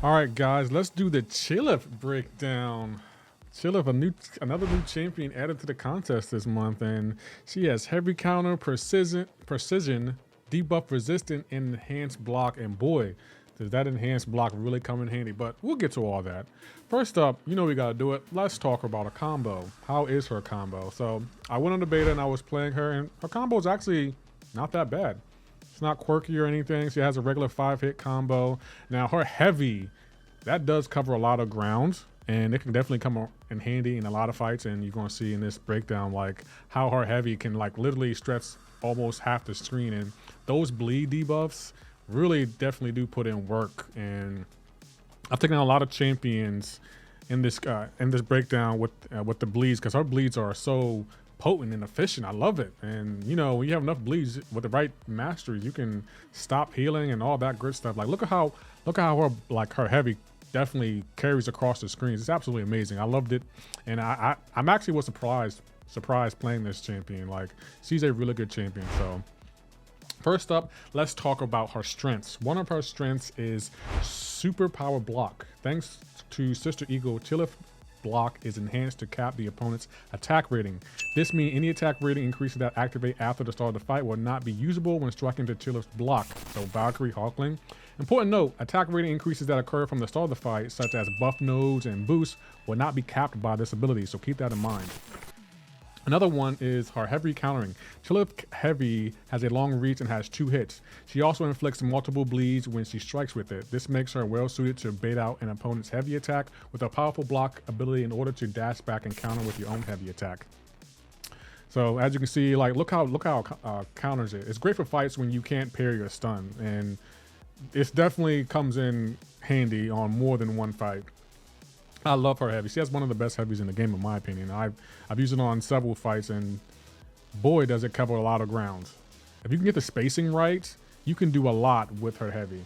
All right, guys, let's do the Chee'ilth breakdown. Chee'ilth, another new champion added to the contest this month, and she has heavy counter, precision, debuff resistant, enhanced block, and boy, does that enhanced block really come in handy. But we'll get to all that. First up, you know we gotta do it. Let's talk about a combo. How is her combo? So I went on the beta and I was playing her, and her combo is actually not that bad. It's not quirky or anything. She has a regular 5-hit combo. Now her heavy, that does cover a lot of ground, and it can definitely come in handy in a lot of fights. And you're gonna see in this breakdown like how her heavy can like literally stretch almost half the screen. And those bleed debuffs really definitely do put in work. And I've taken a lot of champions in this breakdown with the bleeds, because her bleeds are so potent and efficient. I love it. And you know, when you have enough bleeds with the right masteries, you can stop healing and all that good stuff. Like look at how her heavy definitely carries across the screens. It's absolutely amazing. I loved it, and I'm actually was surprised playing this champion. Like she's a really good champion. So first up, let's talk about her strengths. One of her strengths is super power block. Thanks to Sister Eagle, Chee'ilth block is enhanced to cap the opponent's attack rating. This means any attack rating increases that activate after the start of the fight will not be usable when striking the Chee'ilth's block. So Valkyrie, Hawkling. Important note, attack rating increases that occur from the start of the fight, such as buff nodes and boosts, will not be capped by this ability, so keep that in mind. Another one is her heavy countering. Chee'ilth heavy has a long reach and has 2 hits. She also inflicts multiple bleeds when she strikes with it. This makes her well suited to bait out an opponent's heavy attack with a powerful block ability in order to dash back and counter with your own heavy attack. So as you can see, like look how counters it. It's great for fights when you can't parry your stun, and it definitely comes in handy on more than one fight. I love her heavy. She has one of the best heavies in the game, in my opinion. I've used it on several fights, and boy, does it cover a lot of ground. If you can get the spacing right, you can do a lot with her heavy.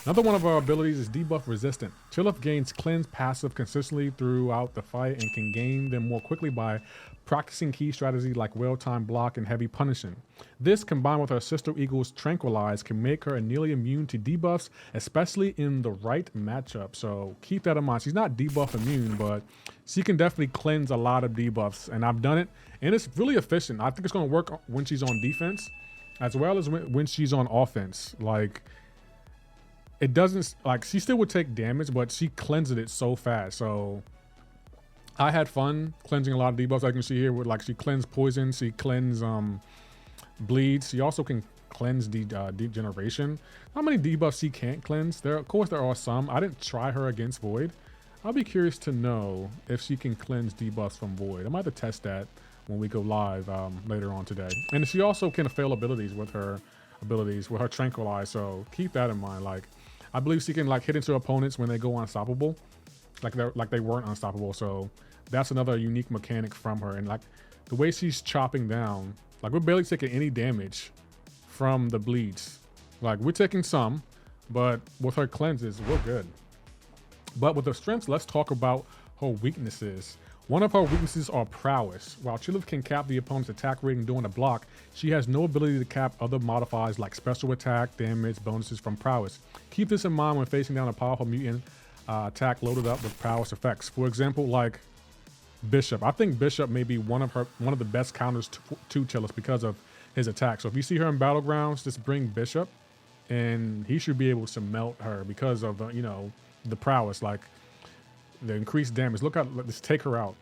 Another one of her abilities is debuff resistant. Chee'ilth gains cleanse passive consistently throughout the fight and can gain them more quickly by practicing key strategies like well-timed block and heavy punishing. This, combined with her sister Eagle's Tranquilize, can make her nearly immune to debuffs, especially in the right matchup. So keep that in mind. She's not debuff immune, but she can definitely cleanse a lot of debuffs, and I've done it, and it's really efficient. I think it's going to work when she's on defense as well as when she's on offense. Like, it doesn't, like, she still would take damage, but she cleanses it so fast. So I had fun cleansing a lot of debuffs. I can see here with, like, she cleansed poison, she cleansed bleeds. She also can cleanse degeneration. How many debuffs she can't cleanse? Of course there are some. I didn't try her against Void. I'll be curious to know if she can cleanse debuffs from Void. I might have to test that when we go live later on today. And she also can fail abilities with her Tranquilize. So keep that in mind. Like, I believe she can like hit into opponents when they go unstoppable, like they weren't unstoppable. So that's another unique mechanic from her. And like the way she's chopping down, like we're barely taking any damage from the bleeds. Like we're taking some, but with her cleanses, we're good. But with her strengths, let's talk about her weaknesses. One of her weaknesses are prowess. While Chee'ilth can cap the opponent's attack rating during a block, she has no ability to cap other modifiers like special attack, damage, bonuses from prowess. Keep this in mind when facing down a powerful mutant attack loaded up with prowess effects. For example, like Bishop. I think Bishop may be one of the best counters to Chee'ilth because of his attack. So if you see her in Battlegrounds, just bring Bishop, and he should be able to melt her because of you know, the prowess, like the increased damage. Let's take her out.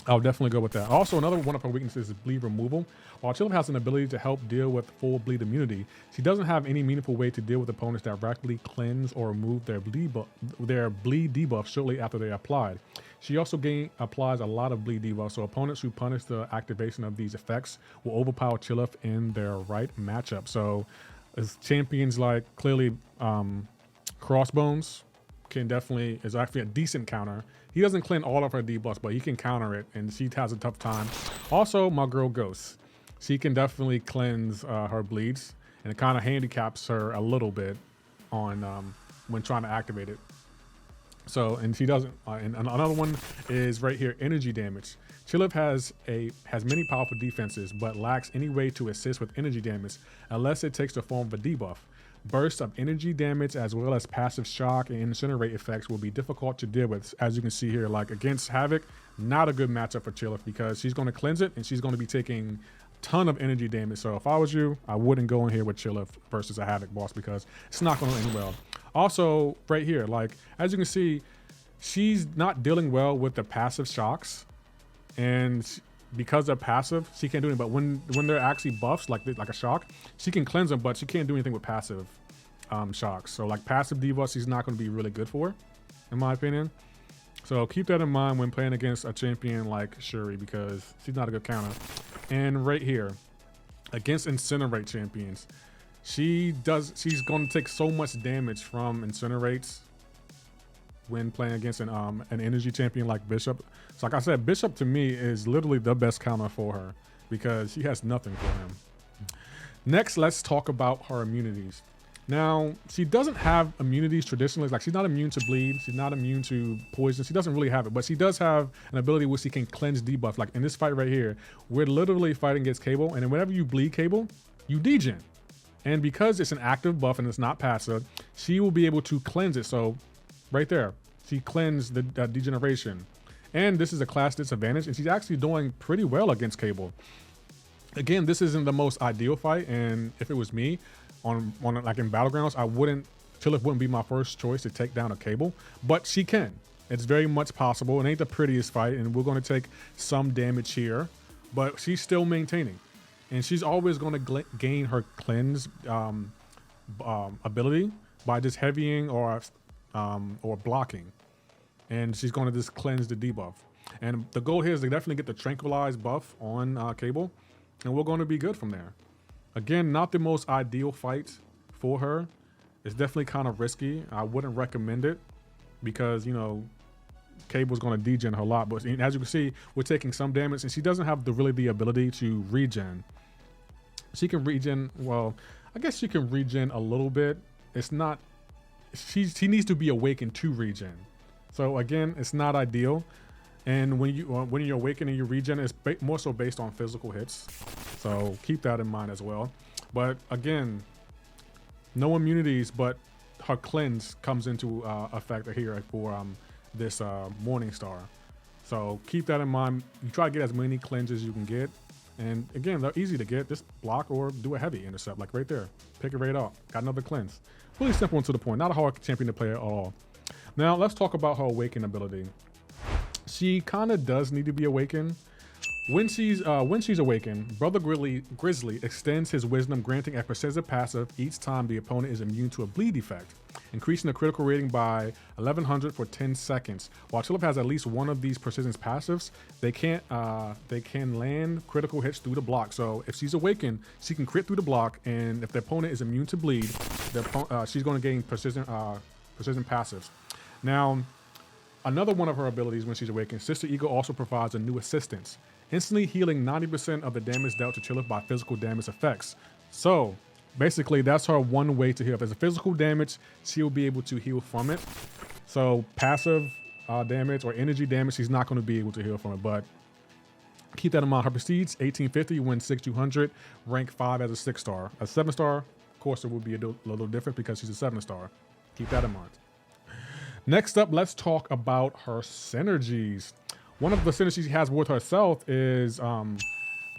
I'll definitely go with that. Also, another one of her weaknesses is bleed removal. While Chee'ilth has an ability to help deal with full bleed immunity, she doesn't have any meaningful way to deal with opponents that rapidly cleanse or remove their bleed debuff shortly after they are applied. She also applies a lot of bleed debuffs, so opponents who punish the activation of these effects will overpower Chee'ilth in their right matchup. So as champions like clearly Crossbones is actually a decent counter. He doesn't cleanse all of her debuffs, but he can counter it, and she has a tough time. Also, my girl Ghost. She can definitely cleanse her bleeds, and it kind of handicaps her a little bit on when trying to activate it. So, and she doesn't. And another one is right here, energy damage. Chee'ilth has many powerful defenses, but lacks any way to assist with energy damage unless it takes the form of a debuff. Bursts of energy damage as well as passive shock and incinerate effects will be difficult to deal with. As you can see here, like against Havoc, not a good matchup for Chee'ilth because she's going to cleanse it and she's going to be taking a ton of energy damage. So if I was you, I wouldn't go in here with Chee'ilth versus a Havoc boss because it's not going to end well. Also, right here, like as you can see, she's not dealing well with the passive shocks, and because they're passive, she can't do anything. But when they're actually buffs, like a shock, she can cleanse them, but she can't do anything with passive shocks. So like passive debuffs, she's not going to be really good for, in my opinion. So keep that in mind when playing against a champion like Shuri because she's not a good counter. And right here, against Incinerate champions, she's going to take so much damage from Incinerates when playing against an energy champion like Bishop. So like I said, Bishop to me is literally the best counter for her because she has nothing for him. Next, let's talk about her immunities. Now, she doesn't have immunities traditionally. Like she's not immune to bleed. She's not immune to poison. She doesn't really have it, but she does have an ability where she can cleanse debuff. Like in this fight right here, we're literally fighting against Cable, and then whenever you bleed Cable, you degen. And because it's an active buff and it's not passive, she will be able to cleanse it. So right there, she cleansed the degeneration. And this is a class disadvantage, and she's actually doing pretty well against Cable. Again, this isn't the most ideal fight, and if it was me on like in Battlegrounds, Chee'ilth wouldn't be my first choice to take down a Cable, but she can. It's very much possible. It ain't the prettiest fight, and we're going to take some damage here, but she's still maintaining. And she's always going to gain her cleanse ability by just heavying or blocking. And she's going to just cleanse the debuff. And the goal here is to definitely get the Tranquilize buff on Cable, and we're going to be good from there. Again, not the most ideal fight for her. It's definitely kind of risky. I wouldn't recommend it because, you know, Cable's going to degen her a lot. But as you can see, we're taking some damage, and she doesn't have really the ability to regen. She can regen, well, I guess she can regen a little bit. It's not, she needs to be awakened to regen. So again, it's not ideal. And when you're awakened and you regen, it's more so based on physical hits. So keep that in mind as well. But again, no immunities, but her cleanse comes into effect here for this Morning Star. So keep that in mind. You try to get as many cleanses as you can get. And again, they're easy to get. Just block or do a heavy intercept, like right there. Pick it right up. Got another cleanse. Really simple and to the point. Not a hard champion to play at all. Now let's talk about her awaken ability. She kind of does need to be awakened. When she's awakened, Brother Grizzly extends his wisdom, granting a precision passive each time the opponent is immune to a bleed effect, increasing the critical rating by 1100 for 10 seconds. While Chee'ilth has at least one of these precision passives, they can land critical hits through the block. So if she's awakened, she can crit through the block, and if the opponent is immune to bleed, she's going to gain precision passives. Now, another one of her abilities when she's awakened, Sister Eagle also provides a new assistance, instantly healing 90% of the damage dealt to Chee'ilth by physical damage effects. So basically that's her one way to heal. If there's a physical damage, she'll be able to heal from it. So passive damage or energy damage, she's not going to be able to heal from it, but keep that in mind. Her prestige 1850 when 6200, rank 5 as a 6-star. A 7-star, of course, it would be a little different because she's a 7-star. Keep that in mind. Next up, let's talk about her synergies. One of the synergies she has with herself is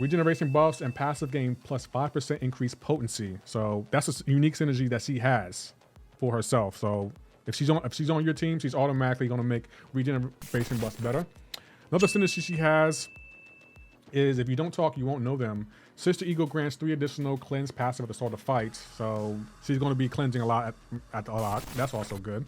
regeneration buffs and passive gain plus 5% increased potency. So that's a unique synergy that she has for herself. So if she's on your team, she's automatically going to make regeneration buffs better. Another synergy she has is if you don't talk, you won't know them. Sister Eagle grants 3 additional cleanse passive at the start of fights. So she's going to be cleansing a lot at a lot. That's also good.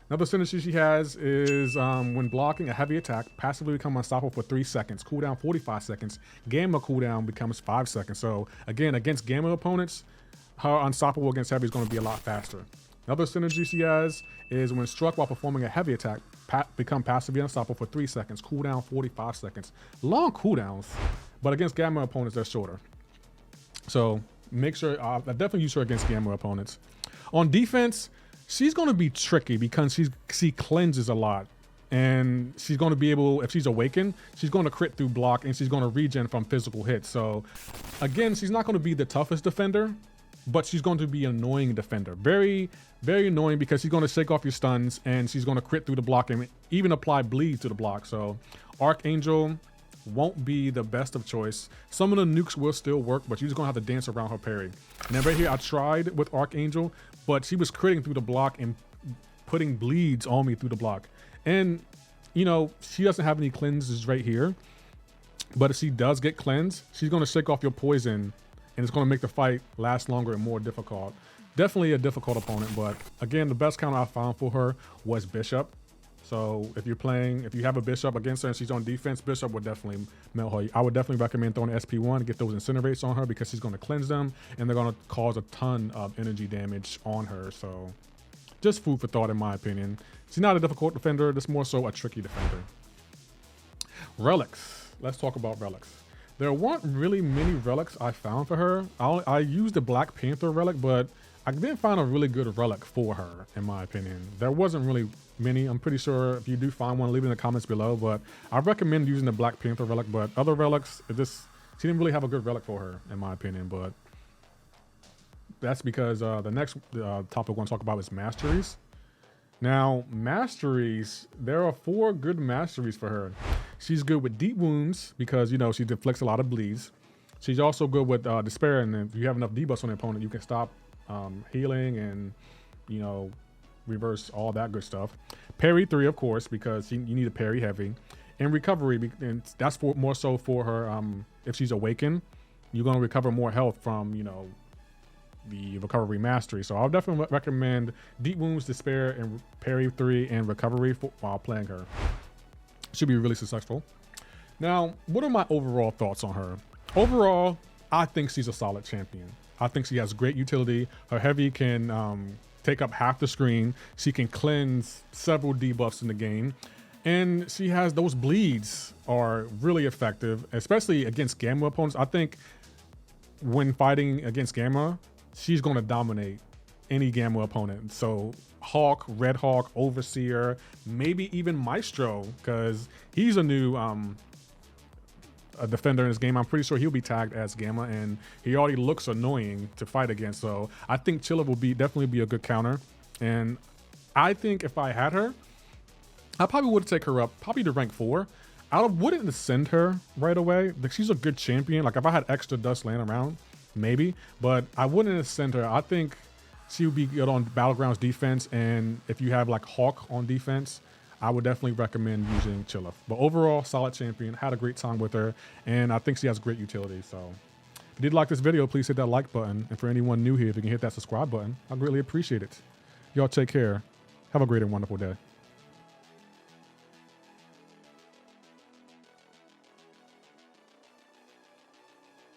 Another synergy she has is when blocking a heavy attack, passively become unstoppable for 3 seconds. Cooldown 45 seconds. Gamma cooldown becomes 5 seconds. So again, against Gamma opponents, her unstoppable against heavy is going to be a lot faster. Another synergy she has is when struck while performing a heavy attack, become passively unstoppable for 3 seconds. Cooldown 45 seconds. Long cooldowns, but against Gamma opponents, they're shorter. So make sure, I definitely use her against Gamma opponents. On defense, she's going to be tricky because she cleanses a lot, and she's going to be able, if she's awakened, she's going to crit through block, and she's going to regen from physical hits. So again, she's not going to be the toughest defender, but she's going to be an annoying defender. Very, very annoying because she's going to shake off your stuns and she's going to crit through the block and even apply bleeds to the block. So Archangel won't be the best of choice. Some of the nukes will still work, but you're just going to have to dance around her parry. Now right here, I tried with Archangel, but she was critting through the block and putting bleeds on me through the block. And, you know, she doesn't have any cleanses right here. But if she does get cleansed, she's going to shake off your poison and it's going to make the fight last longer and more difficult. Definitely a difficult opponent, but again, the best counter I found for her was Bishop. So if you're playing, if you have a Bishop against her and she's on defense, Bishop would definitely melt her. I would definitely recommend throwing SP1 to get those Incinerates on her because she's going to cleanse them and they're going to cause a ton of energy damage on her. So just food for thought in my opinion. She's not a difficult defender, just more so a tricky defender. Relics. Let's talk about Relics. There weren't really many relics I found for her. I used the Black Panther relic, but I didn't find a really good relic for her, in my opinion. There wasn't really many. I'm pretty sure if you do find one, leave it in the comments below, but I recommend using the Black Panther relic, but other relics, she didn't really have a good relic for her, in my opinion, but that's because the next topic we're going to talk about is Masteries. Now, Masteries, there are 4 good Masteries for her. She's good with deep wounds because, you know, she deflects a lot of bleeds. She's also good with despair, and if you have enough debuffs on the opponent, you can stop healing and, you know, reverse all that good stuff. Parry 3, of course, because you need a parry heavy. And recovery, and that's more so for her, if she's awakened, you're going to recover more health from, you know, the recovery mastery. So I'll definitely recommend deep wounds, despair, and parry 3 and recovery while playing her. Should be really successful. Now, what are my overall thoughts on her? Overall, I think she's a solid champion. I think she has great utility. Her heavy can take up half the screen. She can cleanse several debuffs in the game. And she has those bleeds are really effective, especially against Gamma opponents. I think when fighting against Gamma, she's going to dominate any Gamma opponent. So Hawk, Red Hawk, Overseer, maybe even Maestro, because he's a new a defender in this game. I'm pretty sure he'll be tagged as Gamma, and he already looks annoying to fight against. So I think Chee'ilth will definitely be a good counter. And I think if I had her, I probably would take her up probably to rank 4. I wouldn't ascend her right away. Like, she's a good champion. Like, if I had extra dust laying around, maybe, but I wouldn't ascend her. I think she would be good on Battlegrounds defense, and if you have like Hawk on defense, I would definitely recommend using Chee'ilth. But overall, solid champion. Had a great time with her, and I think she has great utility. So if you did like this video, please hit that like button. And for anyone new here, if you can hit that subscribe button, I'd greatly appreciate it. Y'all take care. Have a great and wonderful day.